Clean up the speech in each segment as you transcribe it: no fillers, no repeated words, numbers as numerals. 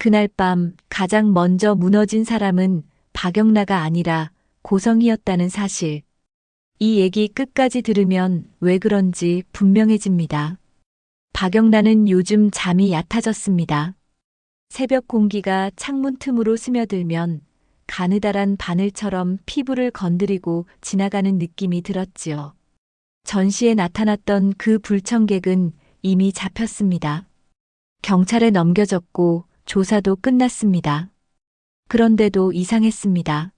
그날 밤 가장 먼저 무너진 사람은 박영나가 아니라 고성이었다는 사실. 이 얘기 끝까지 들으면 왜 그런지 분명해집니다. 박영나는 요즘 잠이 얕아졌습니다. 새벽 공기가 창문 틈으로 스며들면 가느다란 바늘처럼 피부를 건드리고 지나가는 느낌이 들었지요. 전시에 나타났던 그 불청객은 이미 잡혔습니다. 경찰에 넘겨졌고 조사도 끝났습니다. 그런데도 이상했습니다.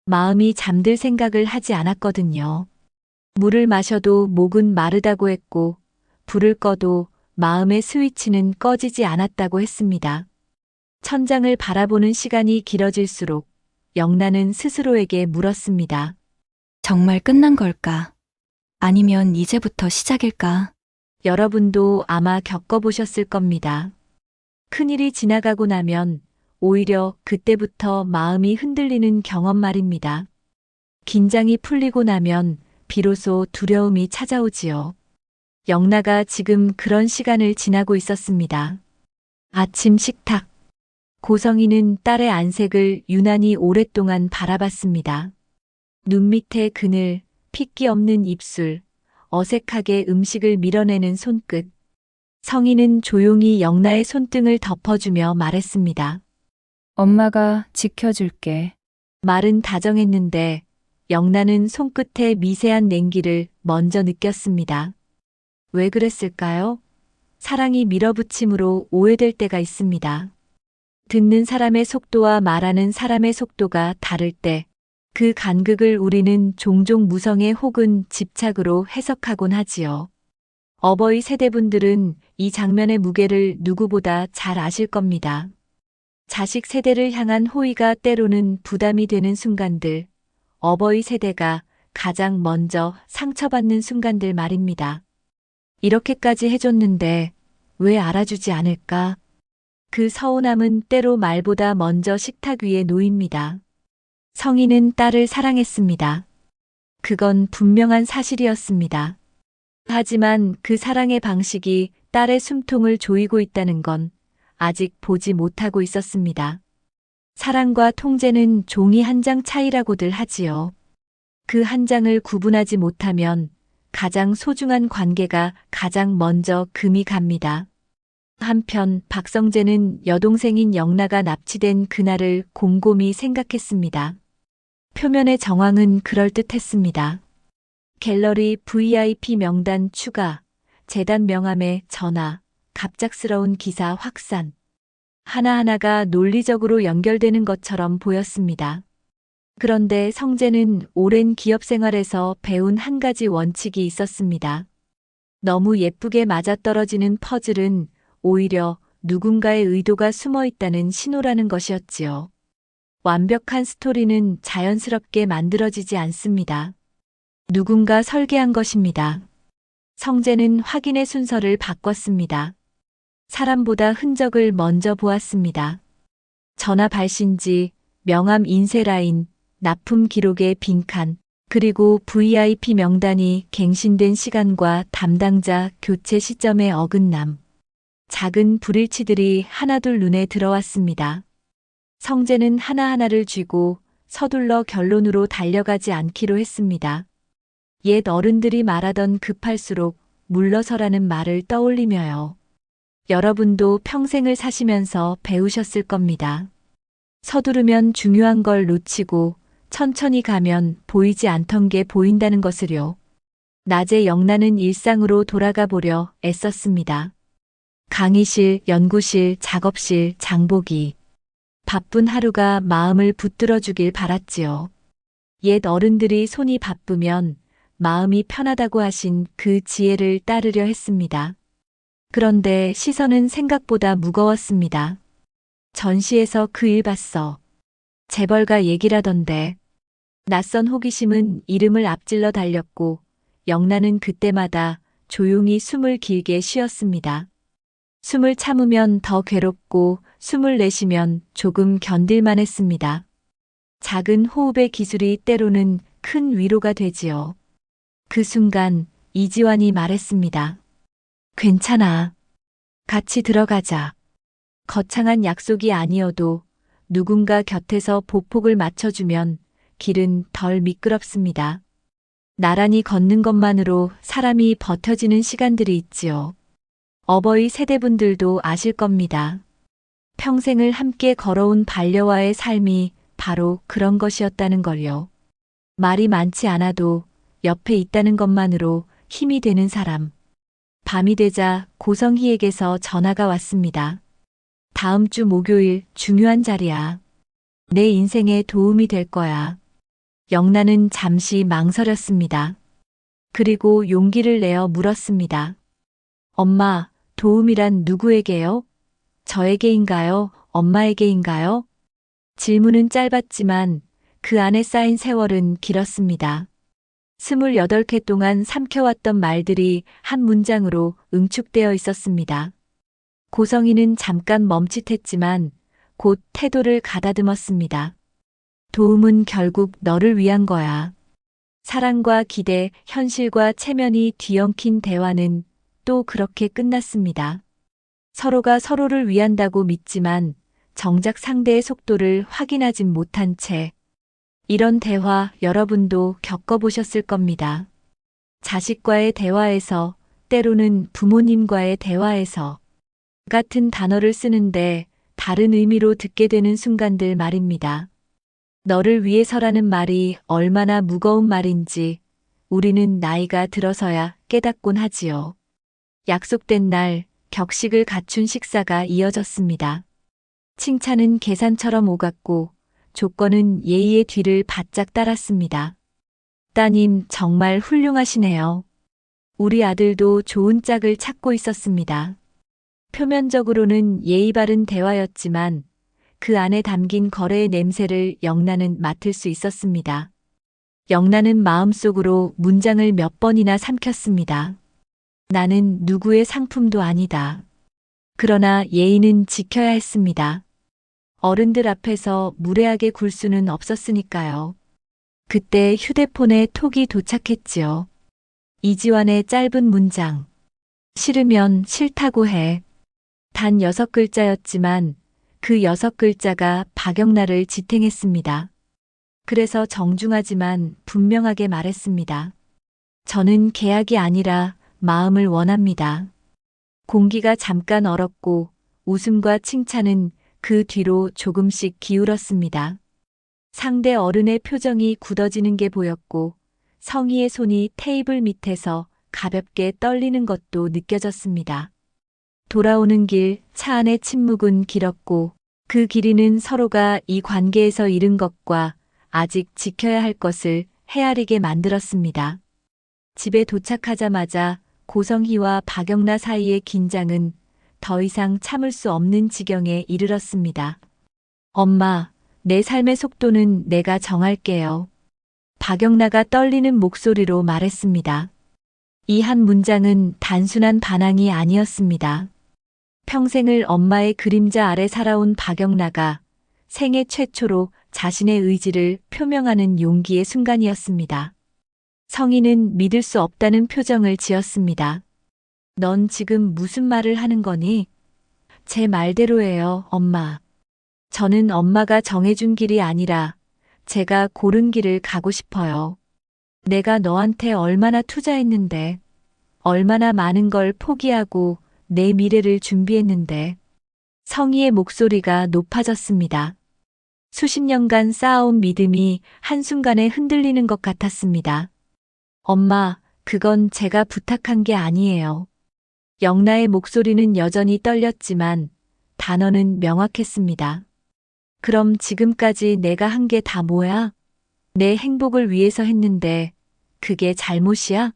마음이 잠들 생각을 하지 않았거든요. 물을 마셔도 목은 마르다고 했고, 불을 꺼도 마음의 스위치는 꺼지지 않았다고 했습니다. 천장을 바라보는 시간이 길어질수록 영란은 스스로에게 물었습니다. 정말 끝난 걸까? 아니면 이제부터 시작일까? 여러분도 아마 겪어보셨을 겁니다. 큰일이 지나가고 나면 오히려 그때부터 마음이 흔들리는 경험 말입니다. 긴장이 풀리고 나면 비로소 두려움이 찾아오지요. 영나가 지금 그런 시간을 지나고 있었습니다. 아침 식탁. 고성이는 딸의 안색을 유난히 오랫동안 바라봤습니다. 눈 밑의 그늘, 핏기 없는 입술, 어색하게 음식을 밀어내는 손끝. 성희는 조용히 영나의 손등을 덮어주며 말했습니다. 엄마가 지켜줄게. 말은 다정했는데 영나는 손끝의 미세한 냉기를 먼저 느꼈습니다. 왜 그랬을까요? 사랑이 밀어붙임으로 오해될 때가 있습니다. 듣는 사람의 속도와 말하는 사람의 속도가 다를 때 그 간극을 우리는 종종 무성애 혹은 집착으로 해석하곤 하지요. 어버이 세대분들은 이 장면의 무게를 누구보다 잘 아실 겁니다. 자식 세대를 향한 호의가 때로는 부담이 되는 순간들, 어버이 세대가 가장 먼저 상처받는 순간들 말입니다. 이렇게까지 해줬는데 왜 알아주지 않을까? 그 서운함은 때로 말보다 먼저 식탁 위에 놓입니다. 성희는 딸을 사랑했습니다. 그건 분명한 사실이었습니다. 하지만 그 사랑의 방식이 딸의 숨통을 조이고 있다는 건 아직 보지 못하고 있었습니다. 사랑과 통제는 종이 한 장 차이라고들 하지요. 그 한 장을 구분하지 못하면 가장 소중한 관계가 가장 먼저 금이 갑니다. 한편 박성재는 여동생인 영나가 납치된 그날을 곰곰이 생각했습니다. 표면의 정황은 그럴듯했습니다. 갤러리 VIP 명단 추가, 재단 명함에 전화, 갑작스러운 기사 확산. 하나하나가 논리적으로 연결되는 것처럼 보였습니다. 그런데 성재는 오랜 기업 생활에서 배운 한 가지 원칙이 있었습니다. 너무 예쁘게 맞아떨어지는 퍼즐은 오히려 누군가의 의도가 숨어 있다는 신호라는 것이었지요. 완벽한 스토리는 자연스럽게 만들어지지 않습니다. 누군가 설계한 것입니다. 성재는 확인의 순서를 바꿨습니다. 사람보다 흔적을 먼저 보았습니다. 전화 발신지, 명함 인쇄 라인, 납품 기록의 빈칸, 그리고 VIP 명단이 갱신된 시간과 담당자 교체 시점의 어긋남. 작은 불일치들이 하나둘 눈에 들어왔습니다. 성재는 하나하나를 쥐고 서둘러 결론으로 달려가지 않기로 했습니다. 옛 어른들이 말하던 급할수록 물러서라는 말을 떠올리며요. 여러분도 평생을 사시면서 배우셨을 겁니다. 서두르면 중요한 걸 놓치고 천천히 가면 보이지 않던 게 보인다는 것을요. 낮에 영나는 일상으로 돌아가 보려 애썼습니다. 강의실, 연구실, 작업실, 장보기. 바쁜 하루가 마음을 붙들어 주길 바랐지요. 옛 어른들이 손이 바쁘면 마음이 편하다고 하신 그 지혜를 따르려 했습니다. 그런데 시선은 생각보다 무거웠습니다. 전시에서 그 일 봤어. 재벌가 얘기라던데. 낯선 호기심은 이름을 앞질러 달렸고 영란은 그때마다 조용히 숨을 길게 쉬었습니다. 숨을 참으면 더 괴롭고 숨을 내쉬면 조금 견딜만 했습니다. 작은 호흡의 기술이 때로는 큰 위로가 되지요. 그 순간 이지환이 말했습니다. 괜찮아. 같이 들어가자. 거창한 약속이 아니어도 누군가 곁에서 보폭을 맞춰주면 길은 덜 미끄럽습니다. 나란히 걷는 것만으로 사람이 버텨지는 시간들이 있지요. 어버이 세대분들도 아실 겁니다. 평생을 함께 걸어온 반려와의 삶이 바로 그런 것이었다는 걸요. 말이 많지 않아도 옆에 있다는 것만으로 힘이 되는 사람. 밤이 되자 고성희에게서 전화가 왔습니다. 다음 주 목요일 중요한 자리야. 내 인생에 도움이 될 거야. 영란은 잠시 망설였습니다. 그리고 용기를 내어 물었습니다. 엄마, 도움이란 누구에게요? 저에게인가요? 엄마에게인가요? 질문은 짧았지만 그 안에 쌓인 세월은 길었습니다. 28회 동안 삼켜왔던 말들이 한 문장으로 응축되어 있었습니다. 고성이는 잠깐 멈칫했지만 곧 태도를 가다듬었습니다. 도움은 결국 너를 위한 거야. 사랑과 기대, 현실과 체면이 뒤엉킨 대화는 또 그렇게 끝났습니다. 서로가 서로를 위한다고 믿지만 정작 상대의 속도를 확인하진 못한 채. 이런 대화 여러분도 겪어보셨을 겁니다. 자식과의 대화에서, 때로는 부모님과의 대화에서 같은 단어를 쓰는데 다른 의미로 듣게 되는 순간들 말입니다. 너를 위해서라는 말이 얼마나 무거운 말인지 우리는 나이가 들어서야 깨닫곤 하지요. 약속된 날 격식을 갖춘 식사가 이어졌습니다. 칭찬은 계산처럼 오갔고 조건은 예의의 뒤를 바짝 따랐습니다. 따님 정말 훌륭하시네요. 우리 아들도 좋은 짝을 찾고 있었습니다. 표면적으로는 예의 바른 대화였지만 그 안에 담긴 거래의 냄새를 영란은 맡을 수 있었습니다. 영란은 마음속으로 문장을 몇 번이나 삼켰습니다. 나는 누구의 상품도 아니다. 그러나 예의는 지켜야 했습니다. 어른들 앞에서 무례하게 굴 수는 없었으니까요. 그때 휴대폰에 톡이 도착했지요. 이지환의 짧은 문장. 싫으면 싫다고 해. 단 6글자였지만 그 6글자가 박영란을 지탱했습니다. 그래서 정중하지만 분명하게 말했습니다. 저는 계약이 아니라 마음을 원합니다. 공기가 잠깐 얼었고 웃음과 칭찬은 그 뒤로 조금씩 기울었습니다. 상대 어른의 표정이 굳어지는 게 보였고 성희의 손이 테이블 밑에서 가볍게 떨리는 것도 느껴졌습니다. 돌아오는 길 차 안의 침묵은 길었고 그 길이는 서로가 이 관계에서 잃은 것과 아직 지켜야 할 것을 헤아리게 만들었습니다. 집에 도착하자마자 고성희와 박영라 사이의 긴장은 더 이상 참을 수 없는 지경에 이르렀습니다. 엄마, 내 삶의 속도는 내가 정할게요. 박영라가 떨리는 목소리로 말했습니다. 이 한 문장은 단순한 반항이 아니었습니다. 평생을 엄마의 그림자 아래 살아온 박영라가 생애 최초로 자신의 의지를 표명하는 용기의 순간이었습니다. 성희는 믿을 수 없다는 표정을 지었습니다. 넌 지금 무슨 말을 하는 거니? 제 말대로예요, 엄마. 저는 엄마가 정해준 길이 아니라 제가 고른 길을 가고 싶어요. 내가 너한테 얼마나 투자했는데, 얼마나 많은 걸 포기하고 내 미래를 준비했는데. 성희의 목소리가 높아졌습니다. 수십 년간 쌓아온 믿음이 한순간에 흔들리는 것 같았습니다. 엄마, 그건 제가 부탁한 게 아니에요. 영라의 목소리는 여전히 떨렸지만 단어는 명확했습니다. 그럼 지금까지 내가 한 게 다 뭐야? 내 행복을 위해서 했는데 그게 잘못이야?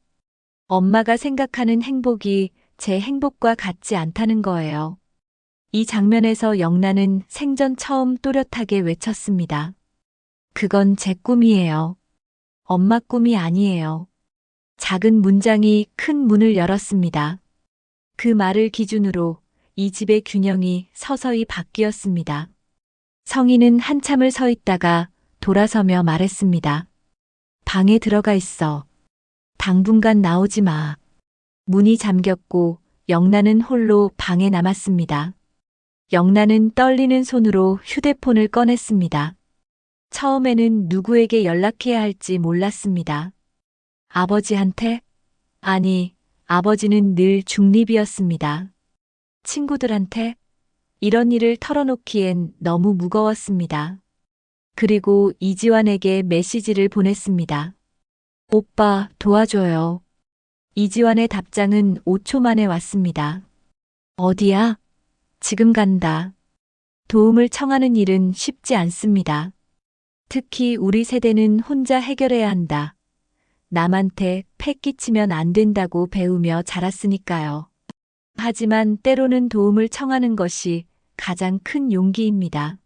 엄마가 생각하는 행복이 제 행복과 같지 않다는 거예요. 이 장면에서 영란은 생전 처음 또렷하게 외쳤습니다. 그건 제 꿈이에요. 엄마 꿈이 아니에요. 작은 문장이 큰 문을 열었습니다. 그 말을 기준으로 이 집의 균형이 서서히 바뀌었습니다. 성희는 한참을 서 있다가 돌아서며 말했습니다. 방에 들어가 있어. 당분간 나오지 마. 문이 잠겼고 영란은 홀로 방에 남았습니다. 영란은 떨리는 손으로 휴대폰을 꺼냈습니다. 처음에는 누구에게 연락해야 할지 몰랐습니다. 아버지한테? 아니, 아버지는 늘 중립이었습니다. 친구들한테? 이런 일을 털어놓기엔 너무 무거웠습니다. 그리고 이지환에게 메시지를 보냈습니다. 오빠, 도와줘요. 이지환의 답장은 5초 만에 왔습니다. 어디야? 지금 간다. 도움을 청하는 일은 쉽지 않습니다. 특히 우리 세대는 혼자 해결해야 한다. 남한테 패 끼치면 안 된다고 배우며 자랐으니까요. 하지만 때로는 도움을 청하는 것이 가장 큰 용기입니다.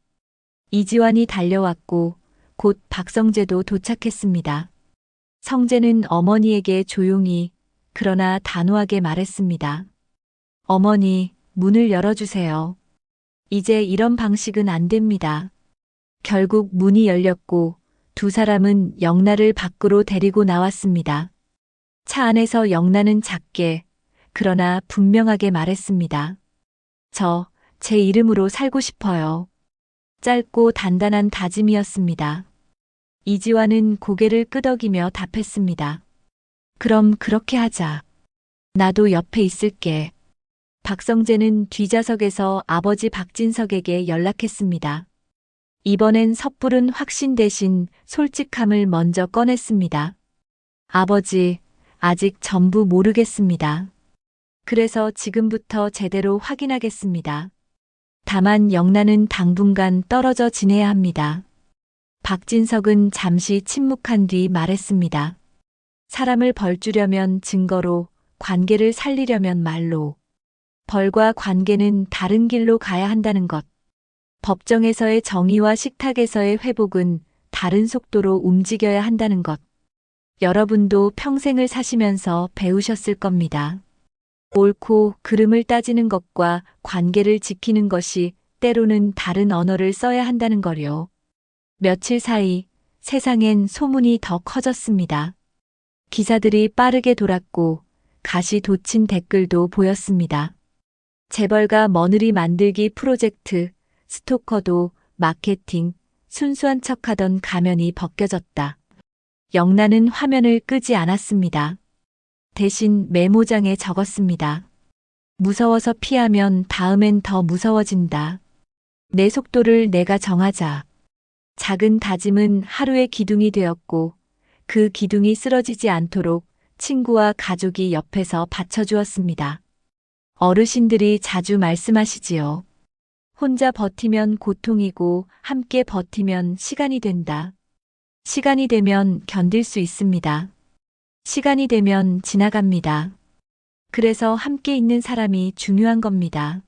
이지환이 달려왔고 곧 박성재도 도착했습니다. 성재는 어머니에게 조용히 그러나 단호하게 말했습니다. 어머니, 문을 열어주세요. 이제 이런 방식은 안 됩니다. 결국 문이 열렸고 두 사람은 영란을 밖으로 데리고 나왔습니다. 차 안에서 영란은 작게 그러나 분명하게 말했습니다. 제 이름으로 살고 싶어요. 짧고 단단한 다짐이었습니다. 이지환은 고개를 끄덕이며 답했습니다. 그럼 그렇게 하자. 나도 옆에 있을게. 박성재는 뒷좌석에서 아버지 박진석에게 연락했습니다. 이번엔 섣부른 확신 대신 솔직함을 먼저 꺼냈습니다. 아버지, 아직 전부 모르겠습니다. 그래서 지금부터 제대로 확인하겠습니다. 다만 영란은 당분간 떨어져 지내야 합니다. 박진석은 잠시 침묵한 뒤 말했습니다. 사람을 벌주려면 증거로, 관계를 살리려면 말로. 벌과 관계는 다른 길로 가야 한다는 것. 법정에서의 정의와 식탁에서의 회복은 다른 속도로 움직여야 한다는 것. 여러분도 평생을 사시면서 배우셨을 겁니다. 옳고 그름을 따지는 것과 관계를 지키는 것이 때로는 다른 언어를 써야 한다는 거요. 며칠 사이 세상엔 소문이 더 커졌습니다. 기사들이 빠르게 돌았고 가시 돋친 댓글도 보였습니다. 재벌가 머느리 만들기 프로젝트, 스토커도 마케팅, 순수한 척하던 가면이 벗겨졌다. 영란은 화면을 끄지 않았습니다. 대신 메모장에 적었습니다. 무서워서 피하면 다음엔 더 무서워진다. 내 속도를 내가 정하자. 작은 다짐은 하루의 기둥이 되었고 그 기둥이 쓰러지지 않도록 친구와 가족이 옆에서 받쳐주었습니다. 어르신들이 자주 말씀하시지요. 혼자 버티면 고통이고 함께 버티면 시간이 된다. 시간이 되면 견딜 수 있습니다. 시간이 되면 지나갑니다. 그래서 함께 있는 사람이 중요한 겁니다.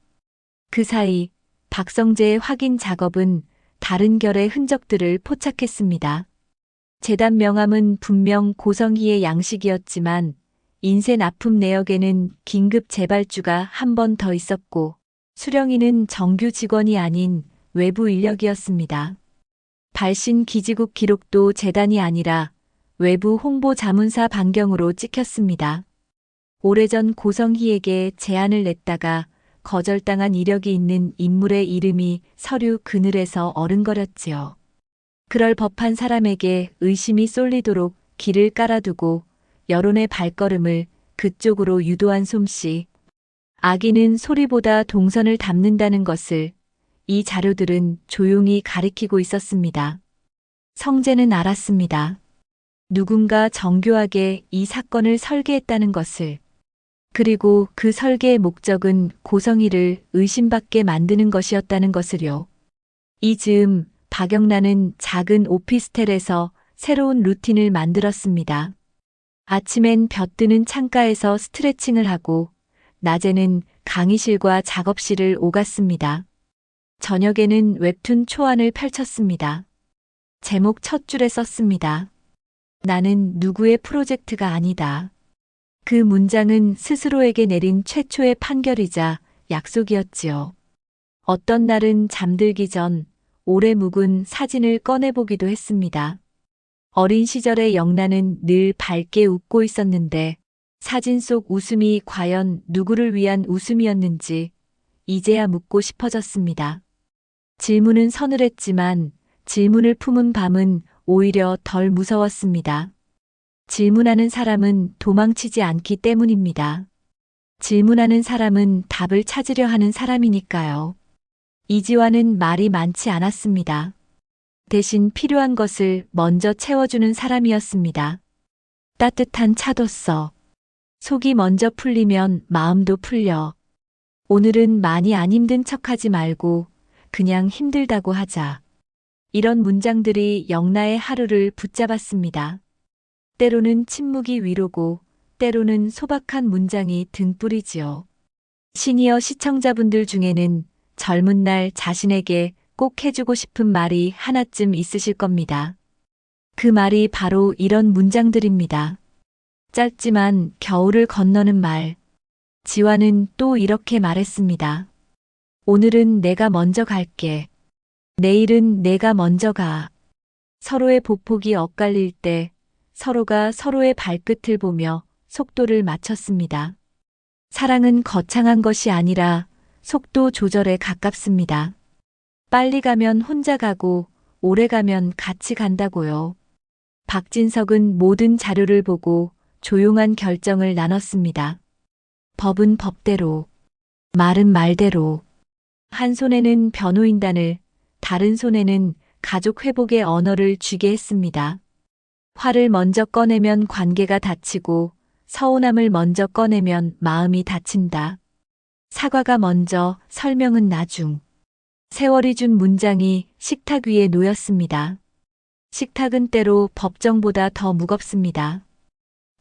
그 사이 박성재의 확인 작업은 다른 결의 흔적들을 포착했습니다. 재단 명함은 분명 고성희의 양식이었지만 인쇄 납품 내역에는 긴급 재발주가 한 번 더 있었고 수령인은 정규 직원이 아닌 외부 인력이었습니다. 발신 기지국 기록도 재단이 아니라 외부 홍보 자문사 반경으로 찍혔습니다. 오래전 고성희에게 제안을 냈다가 거절당한 이력이 있는 인물의 이름이 서류 그늘에서 어른거렸지요. 그럴 법한 사람에게 의심이 쏠리도록 길을 깔아두고 여론의 발걸음을 그쪽으로 유도한 솜씨. 악인은 소리보다 동선을 담는다는 것을 이 자료들은 조용히 가리키고 있었습니다. 성재는 알았습니다. 누군가 정교하게 이 사건을 설계했다는 것을. 그리고 그 설계의 목적은 고성희를 의심받게 만드는 것이었다는 것을요. 이 즈음 박영란은 작은 오피스텔에서 새로운 루틴을 만들었습니다. 아침엔 볕드는 창가에서 스트레칭을 하고 낮에는 강의실과 작업실을 오갔습니다. 저녁에는 웹툰 초안을 펼쳤습니다. 제목 첫 줄에 썼습니다. 나는 누구의 프로젝트가 아니다. 그 문장은 스스로에게 내린 최초의 판결이자 약속이었지요. 어떤 날은 잠들기 전 오래 묵은 사진을 꺼내보기도 했습니다. 어린 시절의 영란은 늘 밝게 웃고 있었는데 사진 속 웃음이 과연 누구를 위한 웃음이었는지 이제야 묻고 싶어졌습니다. 질문은 서늘했지만 질문을 품은 밤은 오히려 덜 무서웠습니다. 질문하는 사람은 도망치지 않기 때문입니다. 질문하는 사람은 답을 찾으려 하는 사람이니까요. 이지화는 말이 많지 않았습니다. 대신 필요한 것을 먼저 채워주는 사람이었습니다. 따뜻한 차도써. 속이 먼저 풀리면 마음도 풀려. 오늘은 많이 안 힘든 척하지 말고 그냥 힘들다고 하자. 이런 문장들이 영나의 하루를 붙잡았습니다. 때로는 침묵이 위로고 때로는 소박한 문장이 등불이지요. 시니어 시청자분들 중에는 젊은 날 자신에게 꼭 해주고 싶은 말이 하나쯤 있으실 겁니다. 그 말이 바로 이런 문장들입니다. 짧지만 겨울을 건너는 말. 지화는 또 이렇게 말했습니다. 오늘은 내가 먼저 갈게. 내일은 내가 먼저 가. 서로의 보폭이 엇갈릴 때 서로가 서로의 발끝을 보며 속도를 맞췄습니다. 사랑은 거창한 것이 아니라 속도 조절에 가깝습니다. 빨리 가면 혼자 가고 오래 가면 같이 간다고요. 박진석은 모든 자료를 보고 조용한 결정을 나눴습니다. 법은 법대로, 말은 말대로. 한 손에는 변호인단을, 다른 손에는 가족 회복의 언어를 쥐게 했습니다. 화를 먼저 꺼내면 관계가 다치고 서운함을 먼저 꺼내면 마음이 다친다. 사과가 먼저, 설명은 나중. 세월이 준 문장이 식탁 위에 놓였습니다. 식탁은 때로 법정보다 더 무겁습니다.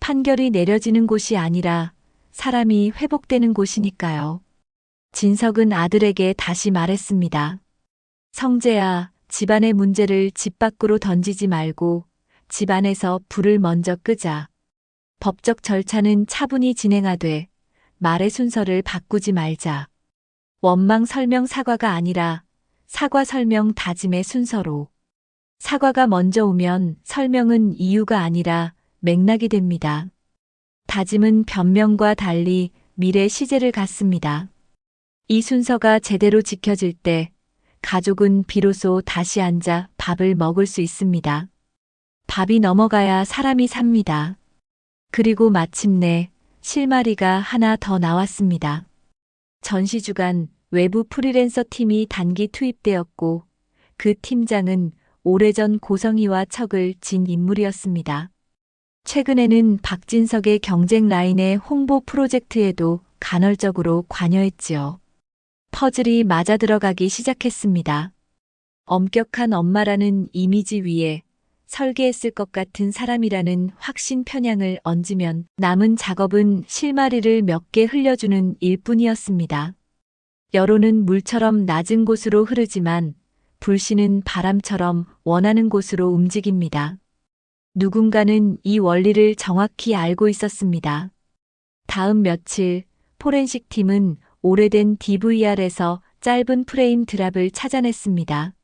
판결이 내려지는 곳이 아니라 사람이 회복되는 곳이니까요. 진석은 아들에게 다시 말했습니다. 성재야, 집안의 문제를 집 밖으로 던지지 말고 집 안에서 불을 먼저 끄자. 법적 절차는 차분히 진행하되 말의 순서를 바꾸지 말자. 원망 설명 사과가 아니라 사과 설명 다짐의 순서로. 사과가 먼저 오면 설명은 이유가 아니라 맥락이 됩니다. 다짐은 변명과 달리 미래 시제를 갖습니다. 이 순서가 제대로 지켜질 때 가족은 비로소 다시 앉아 밥을 먹을 수 있습니다. 밥이 넘어가야 사람이 삽니다. 그리고 마침내 실마리가 하나 더 나왔습니다. 전시주간 외부 프리랜서 팀이 단기 투입되었고 그 팀장은 오래전 고성희와 척을 진 인물이었습니다. 최근에는 박진석의 경쟁 라인의 홍보 프로젝트에도 간헐적으로 관여했지요. 퍼즐이 맞아들어가기 시작했습니다. 엄격한 엄마라는 이미지 위에 설계했을 것 같은 사람이라는 확신 편향을 얹으면 남은 작업은 실마리를 몇 개 흘려주는 일뿐이었습니다. 여론은 물처럼 낮은 곳으로 흐르지만 불씨는 바람처럼 원하는 곳으로 움직입니다. 누군가는 이 원리를 정확히 알고 있었습니다. 다음 며칠 포렌식 팀은 오래된 DVR에서 짧은 프레임 드랍을 찾아냈습니다.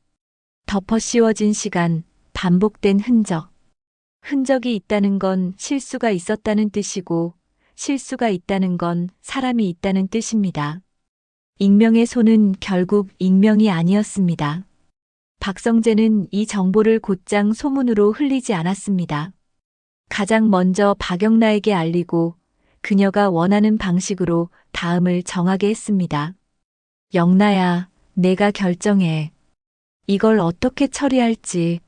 덮어 씌워진 시간, 반복된 흔적. 흔적이 있다는 건 실수가 있었다는 뜻이고 실수가 있다는 건 사람이 있다는 뜻입니다. 익명의 손은 결국 익명이 아니었습니다. 박성재는 이 정보를 곧장 소문으로 흘리지 않았습니다. 가장 먼저 박영라에게 알리고 그녀가 원하는 방식으로 다음을 정하게 했습니다. 영라야, 내가 결정해. 이걸 어떻게 처리할지.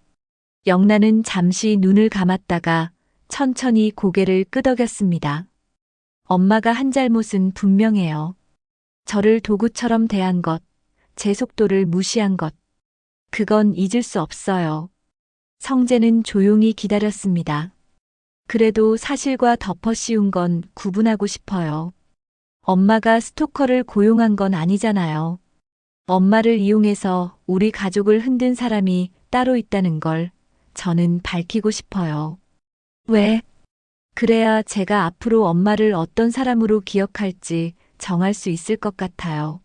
영라는 잠시 눈을 감았다가 천천히 고개를 끄덕였습니다. 엄마가 한 잘못은 분명해요. 저를 도구처럼 대한 것, 제 속도를 무시한 것. 그건 잊을 수 없어요. 성재는 조용히 기다렸습니다. 그래도 사실과 덮어 씌운 건 구분하고 싶어요. 엄마가 스토커를 고용한 건 아니잖아요. 엄마를 이용해서 우리 가족을 흔든 사람이 따로 있다는 걸 저는 밝히고 싶어요. 왜? 그래야 제가 앞으로 엄마를 어떤 사람으로 기억할지 정할 수 있을 것 같아요.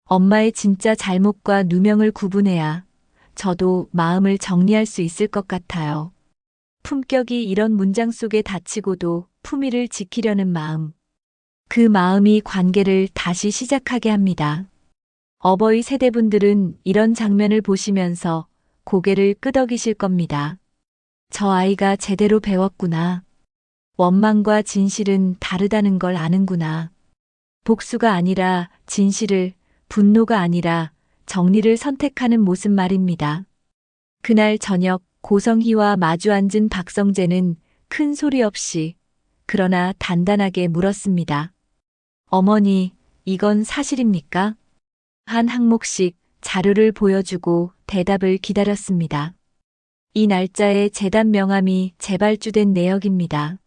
엄마의 진짜 잘못과 누명을 구분해야 저도 마음을 정리할 수 있을 것 같아요. 품격이 이런 문장 속에 닫히고도 품위를 지키려는 마음. 그 마음이 관계를 다시 시작하게 합니다. 어버이 세대분들은 이런 장면을 보시면서 고개를 끄덕이실 겁니다. 저 아이가 제대로 배웠구나. 원망과 진실은 다르다는 걸 아는구나. 복수가 아니라 진실을, 분노가 아니라 정리를 선택하는 모습 말입니다. 그날 저녁 고성희와 마주 앉은 박성재는 큰 소리 없이 그러나 단단하게 물었습니다. 어머니, 이건 사실입니까? 한 항목씩 자료를 보여주고 대답을 기다렸습니다. 이 날짜에 재단 명함이 재발주된 내역입니다.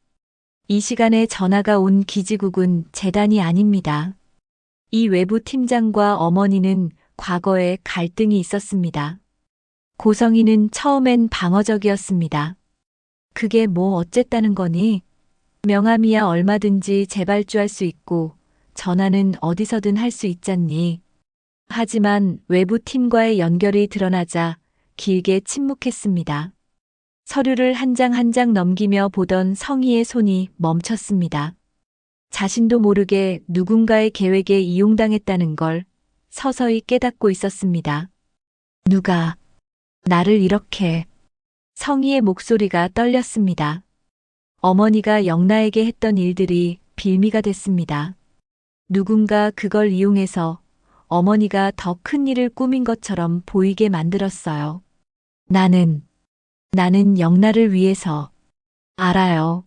이 시간에 전화가 온 기지국은 재단이 아닙니다. 이 외부 팀장과 어머니는 과거에 갈등이 있었습니다. 고성희는 처음엔 방어적이었습니다. 그게 뭐 어쨌다는 거니? 명함이야 얼마든지 재발주할 수 있고 전화는 어디서든 할 수 있잖니. 하지만 외부 팀과의 연결이 드러나자 길게 침묵했습니다. 서류를 한 장 한 장 넘기며 보던 성희의 손이 멈췄습니다. 자신도 모르게 누군가의 계획에 이용당했다는 걸 서서히 깨닫고 있었습니다. 누가 나를 이렇게. 성희의 목소리가 떨렸습니다. 어머니가 영나에게 했던 일들이 빌미가 됐습니다. 누군가 그걸 이용해서 어머니가 더 큰 일을 꾸민 것처럼 보이게 만들었어요. 나는 영나를 위해서. 알아요.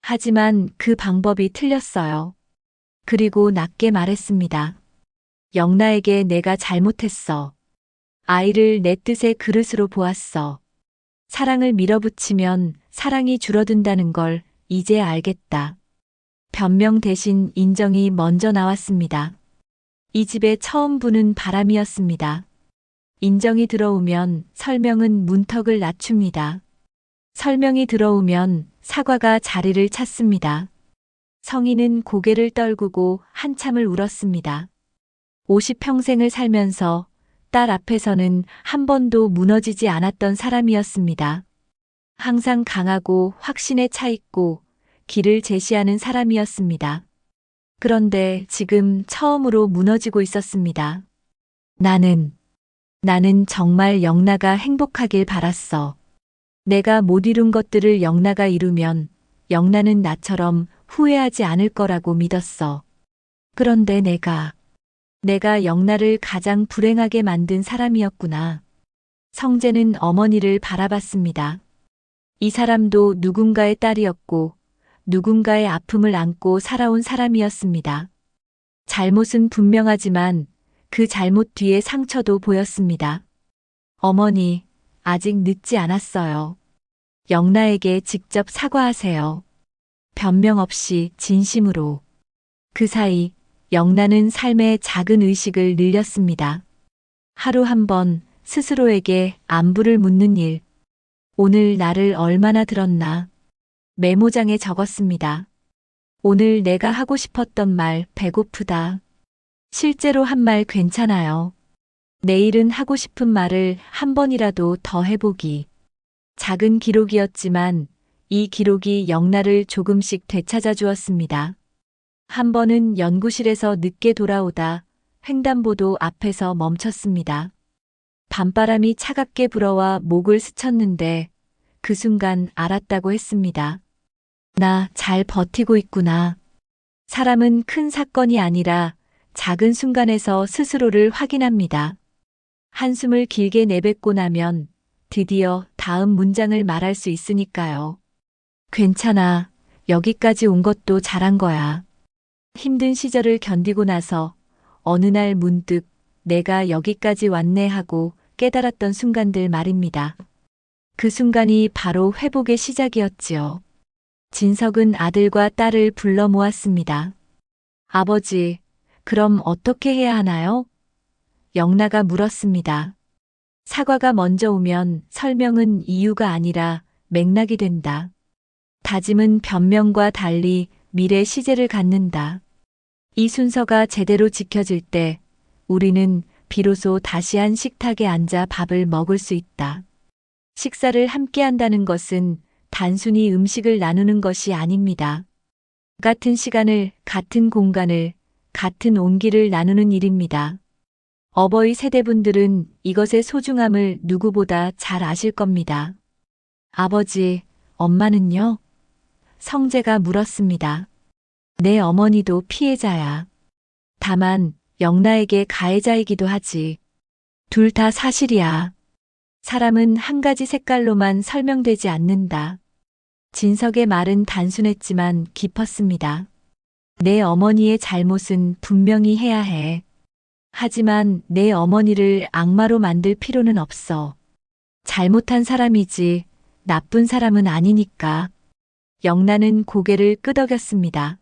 하지만 그 방법이 틀렸어요. 그리고 낮게 말했습니다. 영나에게 내가 잘못했어. 아이를 내 뜻의 그릇으로 보았어. 사랑을 밀어붙이면 사랑이 줄어든다는 걸 이제 알겠다. 변명 대신 인정이 먼저 나왔습니다. 이 집에 처음 부는 바람이었습니다. 인정이 들어오면 설명은 문턱을 낮춥니다. 설명이 들어오면 사과가 자리를 찾습니다. 성희는 고개를 떨구고 한참을 울었습니다. 50평생을 살면서 딸 앞에서는 한 번도 무너지지 않았던 사람이었습니다. 항상 강하고 확신에 차 있고 길을 제시하는 사람이었습니다. 그런데 지금 처음으로 무너지고 있었습니다. 나는 정말 영나가 행복하길 바랐어. 내가 못 이룬 것들을 영나가 이루면 영나는 나처럼 후회하지 않을 거라고 믿었어. 그런데 내가 영나를 가장 불행하게 만든 사람이었구나. 성재는 어머니를 바라봤습니다. 이 사람도 누군가의 딸이었고 누군가의 아픔을 안고 살아온 사람이었습니다. 잘못은 분명하지만 그 잘못 뒤에 상처도 보였습니다. 어머니, 아직 늦지 않았어요. 영나에게 직접 사과하세요. 변명 없이 진심으로. 그 사이 영나는 삶의 작은 의식을 늘렸습니다. 하루 한 번 스스로에게 안부를 묻는 일. 오늘 나를 얼마나 들었나. 메모장에 적었습니다. 오늘 내가 하고 싶었던 말 배고프다. 실제로 한 말 괜찮아요. 내일은 하고 싶은 말을 한 번이라도 더 해보기. 작은 기록이었지만 이 기록이 영나를 조금씩 되찾아 주었습니다. 한 번은 연구실에서 늦게 돌아오다 횡단보도 앞에서 멈췄습니다. 밤바람이 차갑게 불어와 목을 스쳤는데 그 순간 알았다고 했습니다. 나 잘 버티고 있구나. 사람은 큰 사건이 아니라 작은 순간에서 스스로를 확인합니다. 한숨을 길게 내뱉고 나면 드디어 다음 문장을 말할 수 있으니까요. 괜찮아. 여기까지 온 것도 잘한 거야. 힘든 시절을 견디고 나서 어느 날 문득 내가 여기까지 왔네 하고 깨달았던 순간들 말입니다. 그 순간이 바로 회복의 시작이었지요. 진석은 아들과 딸을 불러 모았습니다. 아버지, 그럼 어떻게 해야 하나요? 영나가 물었습니다. 사과가 먼저 오면 설명은 이유가 아니라 맥락이 된다. 다짐은 변명과 달리 미래 시제를 갖는다. 이 순서가 제대로 지켜질 때 우리는 비로소 다시 한 식탁에 앉아 밥을 먹을 수 있다. 식사를 함께 한다는 것은 단순히 음식을 나누는 것이 아닙니다. 같은 시간을, 같은 공간을, 같은 온기를 나누는 일입니다. 어버이 세대분들은 이것의 소중함을 누구보다 잘 아실 겁니다. 아버지, 엄마는요? 성재가 물었습니다. 내 어머니도 피해자야. 다만 영나에게 가해자이기도 하지. 둘 다 사실이야. 사람은 한 가지 색깔로만 설명되지 않는다. 진석의 말은 단순했지만 깊었습니다. 내 어머니의 잘못은 분명히 해야 해. 하지만 내 어머니를 악마로 만들 필요는 없어. 잘못한 사람이지 나쁜 사람은 아니니까. 영란은 고개를 끄덕였습니다.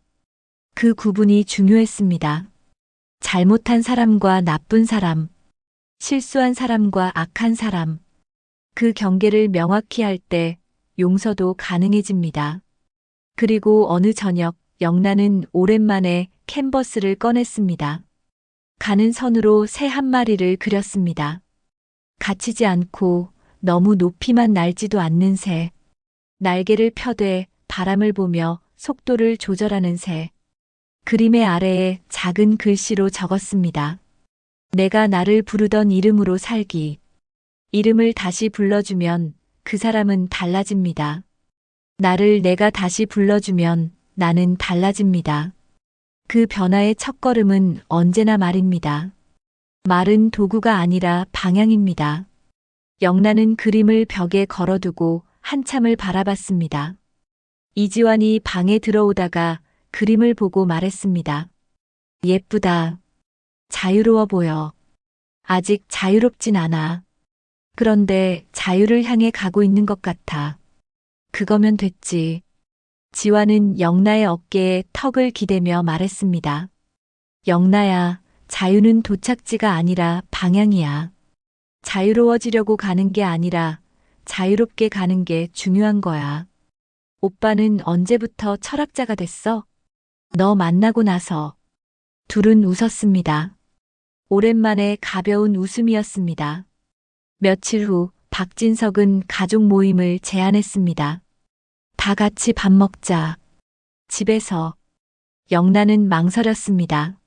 그 구분이 중요했습니다. 잘못한 사람과 나쁜 사람, 실수한 사람과 악한 사람. 그 경계를 명확히 할 때 용서도 가능해집니다. 그리고 어느 저녁 영란은 오랜만에 캔버스를 꺼냈습니다. 가는 선으로 새 한 마리를 그렸습니다. 갇히지 않고 너무 높이만 날지도 않는 새. 날개를 펴되 바람을 보며 속도를 조절하는 새. 그림의 아래에 작은 글씨로 적었습니다. 내가 나를 부르던 이름으로 살기. 이름을 다시 불러주면 그 사람은 달라집니다. 나를 내가 다시 불러주면 나는 달라집니다. 그 변화의 첫걸음은 언제나 말입니다. 말은 도구가 아니라 방향입니다. 영란은 그림을 벽에 걸어두고 한참을 바라봤습니다. 이지환이 방에 들어오다가 그림을 보고 말했습니다. 예쁘다. 자유로워 보여. 아직 자유롭진 않아. 그런데 자유를 향해 가고 있는 것 같아. 그거면 됐지. 지환은 영나의 어깨에 턱을 기대며 말했습니다. 영나야, 자유는 도착지가 아니라 방향이야. 자유로워지려고 가는 게 아니라 자유롭게 가는 게 중요한 거야. 오빠는 언제부터 철학자가 됐어? 너 만나고 나서. 둘은 웃었습니다. 오랜만에 가벼운 웃음이었습니다. 며칠 후 박진석은 가족 모임을 제안했습니다. 다 같이 밥 먹자. 집에서. 영란은 망설였습니다.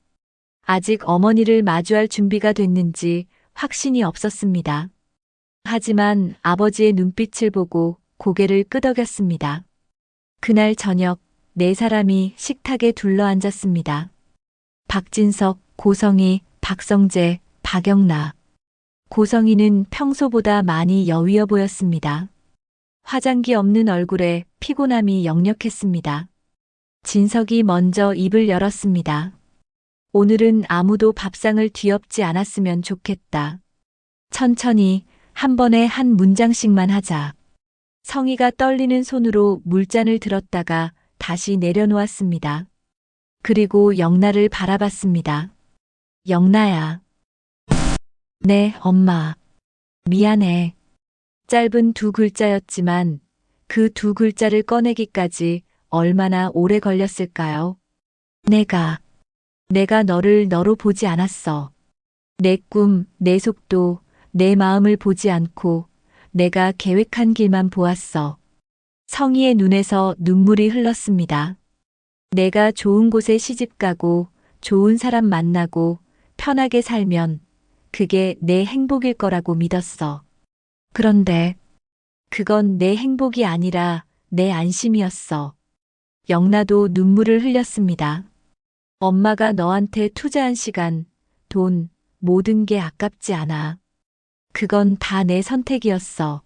아직 어머니를 마주할 준비가 됐는지 확신이 없었습니다. 하지만 아버지의 눈빛을 보고 고개를 끄덕였습니다. 그날 저녁 네 사람이 식탁에 둘러앉았습니다. 박진석, 고성희, 박성재, 박영나. 고성희는 평소보다 많이 여위어 보였습니다. 화장기 없는 얼굴에 피곤함이 역력했습니다. 진석이 먼저 입을 열었습니다. 오늘은 아무도 밥상을 뒤엎지 않았으면 좋겠다. 천천히 한 번에 한 문장씩만 하자. 성희가 떨리는 손으로 물잔을 들었다가 다시 내려놓았습니다. 그리고 영나를 바라봤습니다. 영나야. 네, 엄마. 미안해. 짧은 두 글자였지만 그 두 글자를 꺼내기까지 얼마나 오래 걸렸을까요? 내가 너를 너로 보지 않았어. 내 꿈, 내 속도, 내 마음을 보지 않고 내가 계획한 길만 보았어. 성희의 눈에서 눈물이 흘렀습니다. 내가 좋은 곳에 시집가고 좋은 사람 만나고 편하게 살면 그게 내 행복일 거라고 믿었어. 그런데 그건 내 행복이 아니라 내 안심이었어. 영나도 눈물을 흘렸습니다. 엄마가 너한테 투자한 시간, 돈, 모든 게 아깝지 않아. 그건 다 내 선택이었어.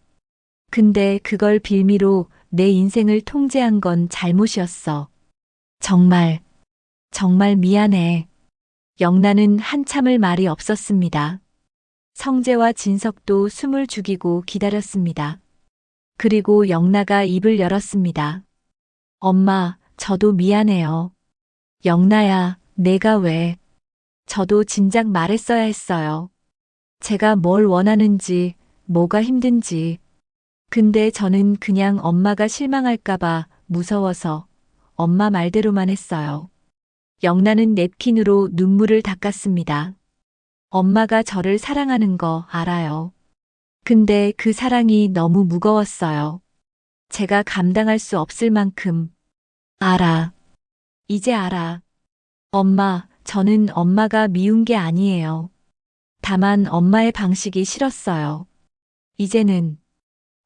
근데 그걸 빌미로 내 인생을 통제한 건 잘못이었어. 정말 미안해. 영나는 한참을 말이 없었습니다. 성재와 진석도 숨을 죽이고 기다렸습니다. 그리고 영나가 입을 열었습니다. 엄마, 저도 미안해요. 영나야, 내가 왜? 저도 진작 말했어야 했어요. 제가 뭘 원하는지, 뭐가 힘든지. 근데 저는 그냥 엄마가 실망할까봐 무서워서 엄마 말대로만 했어요. 영나는 냅킨으로 눈물을 닦았습니다. 엄마가 저를 사랑하는 거 알아요. 근데 그 사랑이 너무 무거웠어요. 제가 감당할 수 없을 만큼. 알아. 이제 알아. 엄마, 저는 엄마가 미운 게 아니에요. 다만 엄마의 방식이 싫었어요. 이제는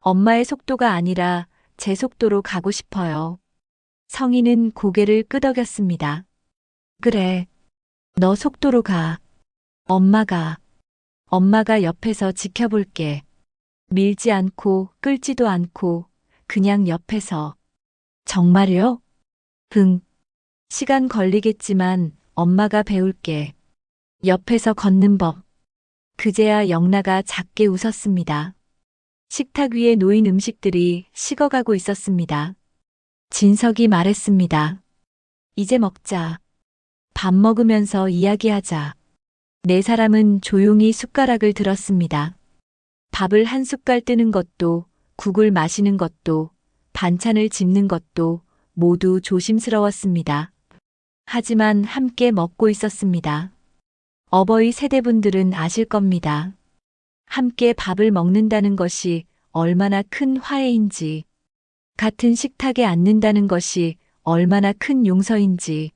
엄마의 속도가 아니라 제 속도로 가고 싶어요. 성희는 고개를 끄덕였습니다. 그래, 너 속도로 가. 엄마가 옆에서 지켜볼게. 밀지 않고 끌지도 않고 그냥 옆에서. 정말요? 응. 시간 걸리겠지만 엄마가 배울게. 옆에서 걷는 법. 그제야 영나가 작게 웃었습니다. 식탁 위에 놓인 음식들이 식어가고 있었습니다. 진석이 말했습니다. 이제 먹자. 밥 먹으면서 이야기하자. 네 사람은 조용히 숟가락을 들었습니다. 밥을 한 숟갈 뜨는 것도, 국을 마시는 것도, 반찬을 집는 것도 모두 조심스러웠습니다. 하지만 함께 먹고 있었습니다. 어버이 세대분들은 아실 겁니다. 함께 밥을 먹는다는 것이 얼마나 큰 화해인지, 같은 식탁에 앉는다는 것이 얼마나 큰 용서인지.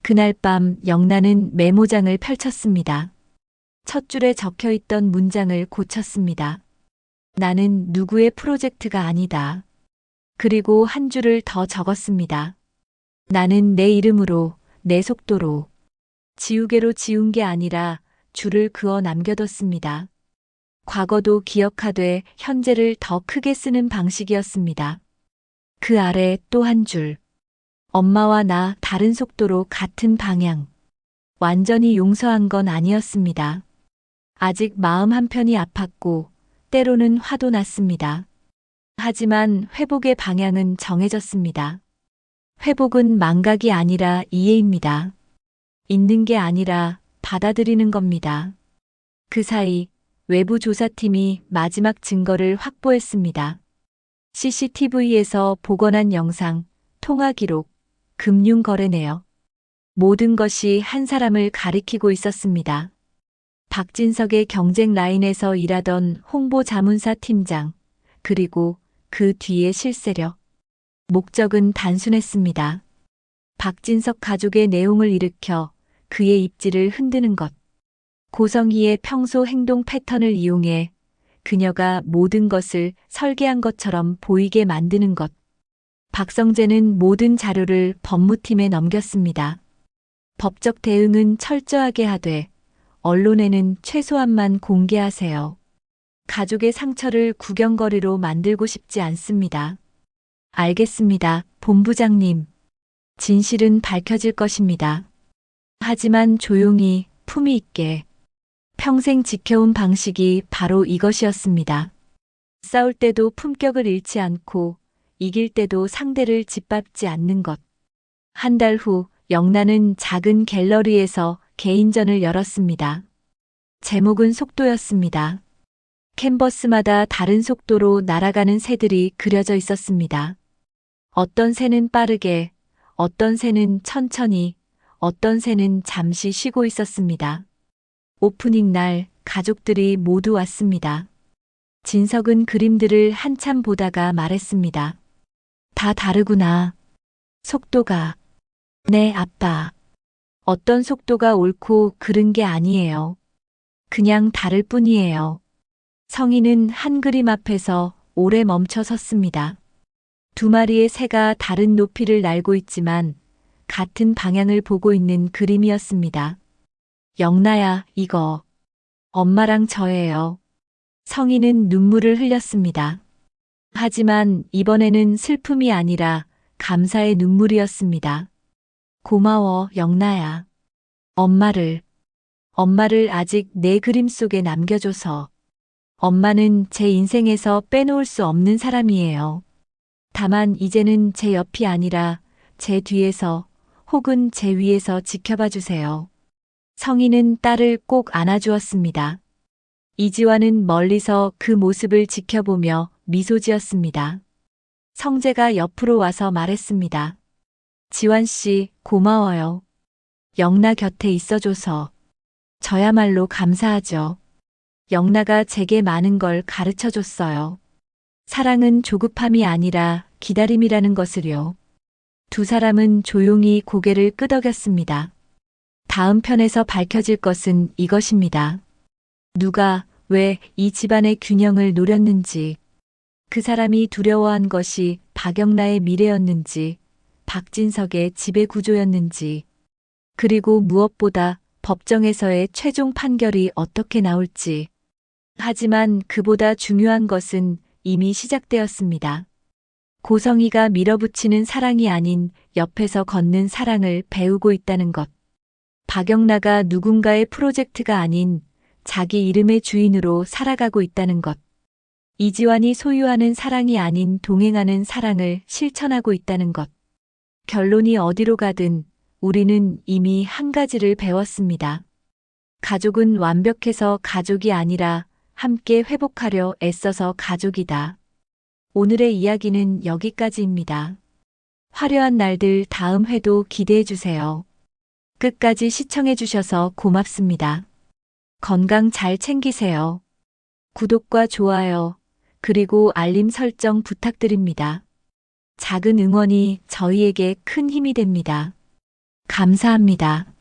그날 밤 영나는 메모장을 펼쳤습니다. 첫 줄에 적혀 있던 문장을 고쳤습니다. 나는 누구의 프로젝트가 아니다. 그리고 한 줄을 더 적었습니다. 나는 내 이름으로, 내 속도로. 지우개로 지운 게 아니라 줄을 그어 남겨뒀습니다. 과거도 기억하되 현재를 더 크게 쓰는 방식이었습니다. 그 아래 또 한 줄. 엄마와 나 다른 속도로 같은 방향. 완전히 용서한 건 아니었습니다. 아직 마음 한편이 아팠고 때로는 화도 났습니다. 하지만 회복의 방향은 정해졌습니다. 회복은 망각이 아니라 이해입니다. 있는 게 아니라 받아들이는 겁니다. 그 사이 외부 조사팀이 마지막 증거를 확보했습니다. CCTV에서 복원한 영상, 통화 기록, 금융 거래 내역. 모든 것이 한 사람을 가리키고 있었습니다. 박진석의 경쟁 라인에서 일하던 홍보 자문사 팀장, 그리고 그 뒤의 실세력. 목적은 단순했습니다. 박진석 가족의 내용을 일으켜 그의 입지를 흔드는 것. 고성희의 평소 행동 패턴을 이용해 그녀가 모든 것을 설계한 것처럼 보이게 만드는 것. 박성재는 모든 자료를 법무팀에 넘겼습니다. 법적 대응은 철저하게 하되 언론에는 최소한만 공개하세요. 가족의 상처를 구경거리로 만들고 싶지 않습니다. 알겠습니다, 본부장님. 진실은 밝혀질 것입니다. 하지만 조용히, 품위 있게. 평생 지켜온 방식이 바로 이것이었습니다. 싸울 때도 품격을 잃지 않고 이길 때도 상대를 짓밟지 않는 것. 한 달 후 영나는 작은 갤러리에서 개인전을 열었습니다. 제목은 속도였습니다. 캔버스마다 다른 속도로 날아가는 새들이 그려져 있었습니다. 어떤 새는 빠르게, 어떤 새는 천천히, 어떤 새는 잠시 쉬고 있었습니다. 오프닝 날 가족들이 모두 왔습니다. 진석은 그림들을 한참 보다가 말했습니다. 다 다르구나. 속도가. 네, 아빠. 어떤 속도가 옳고 그른 게 아니에요. 그냥 다를 뿐이에요. 성희는 한 그림 앞에서 오래 멈춰 섰습니다. 두 마리의 새가 다른 높이를 날고 있지만 같은 방향을 보고 있는 그림이었습니다. 영나야, 이거. 엄마랑 저예요. 성희는 눈물을 흘렸습니다. 하지만 이번에는 슬픔이 아니라 감사의 눈물이었습니다. 고마워, 영나야. 엄마를 아직 내 그림 속에 남겨줘서. 엄마는 제 인생에서 빼놓을 수 없는 사람이에요. 다만 이제는 제 옆이 아니라 제 뒤에서 혹은 제 위에서 지켜봐 주세요. 성희는 딸을 꼭 안아주었습니다. 이지화는 멀리서 그 모습을 지켜보며 미소 지었습니다. 성재가 옆으로 와서 말했습니다. 지환 씨, 고마워요. 영나 곁에 있어줘서. 저야말로 감사하죠. 영나가 제게 많은 걸 가르쳐 줬어요. 사랑은 조급함이 아니라 기다림이라는 것을요. 두 사람은 조용히 고개를 끄덕였습니다. 다음 편에서 밝혀질 것은 이것입니다. 누가, 왜 이 집안의 균형을 노렸는지, 그 사람이 두려워한 것이 박영라의 미래였는지, 박진석의 지배 구조였는지, 그리고 무엇보다 법정에서의 최종 판결이 어떻게 나올지. 하지만 그보다 중요한 것은 이미 시작되었습니다. 고성이가 밀어붙이는 사랑이 아닌 옆에서 걷는 사랑을 배우고 있다는 것. 박영라가 누군가의 프로젝트가 아닌 자기 이름의 주인으로 살아가고 있다는 것. 이지환이 소유하는 사랑이 아닌 동행하는 사랑을 실천하고 있다는 것. 결론이 어디로 가든 우리는 이미 한 가지를 배웠습니다. 가족은 완벽해서 가족이 아니라 함께 회복하려 애써서 가족이다. 오늘의 이야기는 여기까지입니다. 화려한 날들 다음 회도 기대해 주세요. 끝까지 시청해 주셔서 고맙습니다. 건강 잘 챙기세요. 구독과 좋아요, 그리고 알림 설정 부탁드립니다. 작은 응원이 저희에게 큰 힘이 됩니다. 감사합니다.